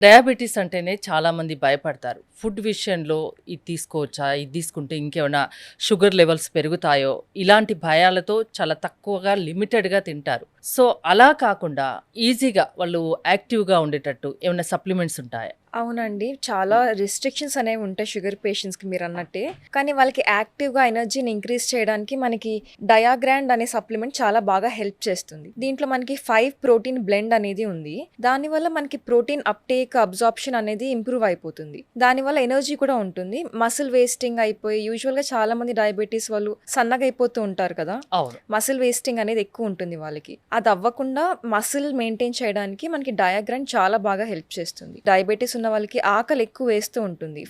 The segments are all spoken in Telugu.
డయాబెటీస్ అంటేనే చాలామంది భయపడతారు. ఫుడ్ విషయంలో ఇది తీసుకోవచ్చా? ఇది తీసుకుంటే ఇంకేమైనా షుగర్ లెవెల్స్ పెరుగుతాయో? ఇలాంటి భయాలతో చాలా తక్కువగా, లిమిటెడ్‌గా తింటారు. సో, అలా కాకుండా ఈజీగా వాళ్ళు యాక్టివ్‌గా ఉండేటట్టు ఏమైనా సప్లిమెంట్స్ ఉంటాయా? అవునండి. చాలా రిస్ట్రిక్షన్స్ అనేవి ఉంటాయి షుగర్ పేషెంట్స్‌కి మీరన్నట్టే. కానీ వాళ్ళకి యాక్టివ్‌గా ఎనర్జీని ఇంక్రీజ్ చేయడానికి మనకి డయాగ్రాండ్ అనే సప్లిమెంట్ చాలా బాగా హెల్ప్ చేస్తుంది. దీంట్లో మనకి 5 ప్రోటీన్ బ్లెండ్ అనేది ఉంది. దానివల్ల మనకి ప్రోటీన్ అప్‌టేక్, అబ్జార్ప్షన్ అనేది ఇంప్రూవ్ అయిపోతుంది. దానివల్ల ఎనర్జీ కూడా ఉంటుంది. మసిల్ వేస్టింగ్ అయిపోయి యూజువల్‌గా చాలామంది డయాబెటిస్ వాళ్ళు సన్నగా అయిపోతూ ఉంటారు కదా! అవును. మసిల్ వేస్టింగ్ అనేది ఎక్కువ ఉంటుంది వాళ్ళకి. అది అవ్వకుండా మసిల్ మెయింటైన్ చేయడానికి మనకి డయాగ్రాండ్ చాలా బాగా హెల్ప్ చేస్తుంది. డయాబెటిస్ ఉన్న వాళ్ళకి ఆకలి ఎక్కువ వేస్తూ ఉంటుంది.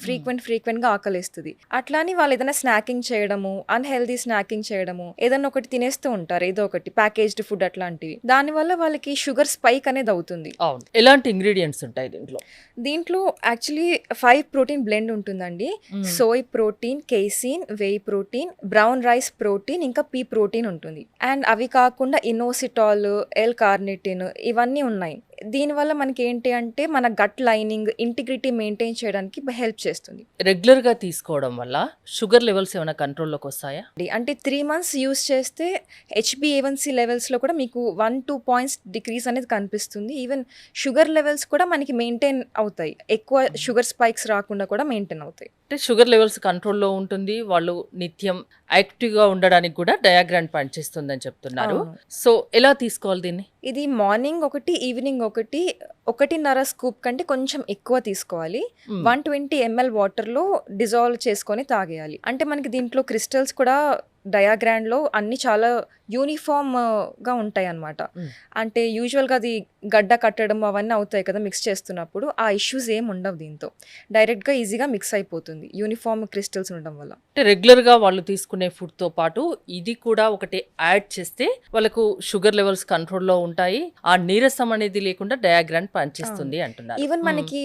ఫ్రీక్వెంట్‌గా ఆకలేస్తది. అట్లా అని వాళ్ళు ఏదైనా స్నాకింగ్ చేయడము, అన్‌హెల్తీ స్నాకింగ్ చేయడము, ఏదన్నా ఒకటి తినేస్తూ ఉంటారు. ఏదో ఒకటి ప్యాకేజ్డ్ ఫుడ్ అట్లాంటివి. దానివల్ల వాళ్ళకి షుగర్ స్పైక్ అనేది అవుతుంది. అవును. ఎలాంటి ఇంగ్రీడియెంట్స్ ఉంటాయి దీంట్లో? దీంట్లో యాక్చువల్లీ 5 ప్రోటీన్ బ్లెండ్ ఉంటుందండి. Hmm. Soy protein, casein, whey protein, brown rice protein, ఇంకా పీ ప్రోటీన్ ఉంటుంది. అండ్ అవి కాకుండా ఇనోసిటాల్, ఎల్ కార్నిటిన్ ఇవన్నీ ఉన్నాయి. దీనివల్ల మనకి ఏంటి అంటే మన గట్ లైనింగ్, ఇంటిగ్రిటీ మెయింటైన్ చేయడానికి హెల్ప్ చేస్తుంది. రెగ్యులర్‌గా తీసుకోవడం వల్ల షుగర్ లెవెల్స్ ఏమైనా కంట్రోల్‌లోకొస్తాయా? అంటే 3 మంత్స్ యూజ్ చేస్తే హెచ్‌బీఏవన్సీ లెవెల్స్‌లో కూడా మీకు 1, 2 పాయింట్స్ డిక్రీజ్ అనేది కనిపిస్తుంది. ఈవెన్ షుగర్ లెవెల్స్ కూడా మనకి మెయింటైన్ అవుతాయి. ఎక్కువ షుగర్ స్పైక్స్ రాకుండా కూడా మెయింటైన్ అవుతాయి. అంటే షుగర్ లెవెల్స్ కంట్రోల్‌లో ఉంటుంది. వాళ్ళు నిత్యం యాక్టివ్‌గా ఉండడానికి కూడా డయాగ్రాండ్ పనిచేస్తుందని చెప్తున్నారు. అవును. సో, ఎలా తీసుకోవాలి దీన్ని? ఇది మార్నింగ్ ఒకటి, ఈవినింగ్ ఒకటి, 1.5 స్కూప్ కంటే కొంచెం ఎక్కువ తీసుకోవాలి. హ్మ్. 120 ఎంఎల్ వాటర్‌లో డిజాల్వ్ చేసుకొని తాగేయాలి. అంటే మనకి దీంట్లో క్రిస్టల్స్ కూడా డయాగ్రాండ్‌లో అన్నీ చాలా యూనిఫార్మ్‌గా ఉంటాయన్నమాట. హ్మ్. అంటే యూజువల్‌గా అది గడ్డ కట్టడం అవన్నీ అవుతాయి కదా! మిక్స్ చేస్తున్నప్పుడు. ఆ ఇష్యూస్ ఏమి ఉండవు దీంతో. డైరెక్ట్‌గా ఈజీగా మిక్స్ అయిపోతుంది. యూనిఫార్మ్ క్రిస్టల్స్ ఉండడం వల్ల. అంటే రెగ్యులర్‌గా వాళ్ళు తీసుకునే ఫుడ్‌తో పాటు ఇది కూడా ఒకటి యాడ్ చేస్తే వాళ్ళకు షుగర్ లెవెల్స్ కంట్రోల్‌లో ఉంటాయి. ఆ నీరసం అనేది లేకుండా డయాగ్రాండ్ అవును. పనిచేస్తుంది అంటున్నారు. ఈవెన్ హ్మ్. మనకి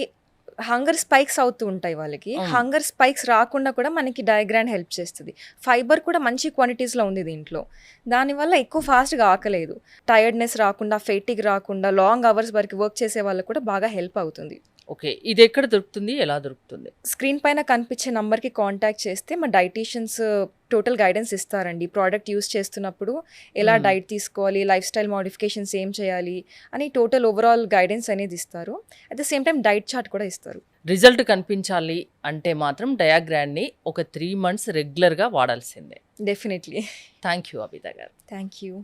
హంగర్ స్పైక్స్ అవుతూ ఉంటాయి వాళ్ళకి. హ్మ్. హంగర్ స్పైక్స్ రాకుండా కూడా మనకి డయాగ్రాండ్ హెల్ప్ చేస్తది. ఫైబర్ కూడా మంచి క్వాంటిటీస్‌లో ఉంది దీంట్లో. దానివల్ల ఎక్కువ ఫాస్ట్‌గా ఆకలేయదు. టైర్డ్‌నెస్ రాకుండా, ఫెటిగ్ రాకుండా, లాంగ్ అవర్స్ వరకు వర్క్ చేసే వాళ్ళకి కూడా బాగా హెల్ప్ అవుతుంది. ఓకే. ఇదెక్కడ దొరుకుతుంది? ఎలా దొరుకుతుంది? స్క్రీన్ పైన కనిపించే నంబర్‌కి కాంటాక్ట్ చేస్తే మా డైటీషియన్స్ టోటల్ గైడెన్స్ ఇస్తారండి. ప్రోడక్ట్ యూజ్ చేస్తున్నప్పుడు ఎలా హ్మ్. డైట్ తీసుకోవాలి, లైఫ్ స్టైల్ మోడిఫికేషన్స్ ఏం చేయాలి అని టోటల్ ఓవరాల్ గైడెన్స్ అనేది ఇస్తారు. At the same time diet chart కూడా ఇస్తారు. రిజల్ట్ కనిపించాలి అంటే మాత్రం డయాగ్రాండ్‌ని ఒక 3 మంత్స్ రెగ్యులర్‌గా వాడాల్సిందే. డెఫినెట్‌లీ. థాంక్ యూ అబిత గారు. Thank you.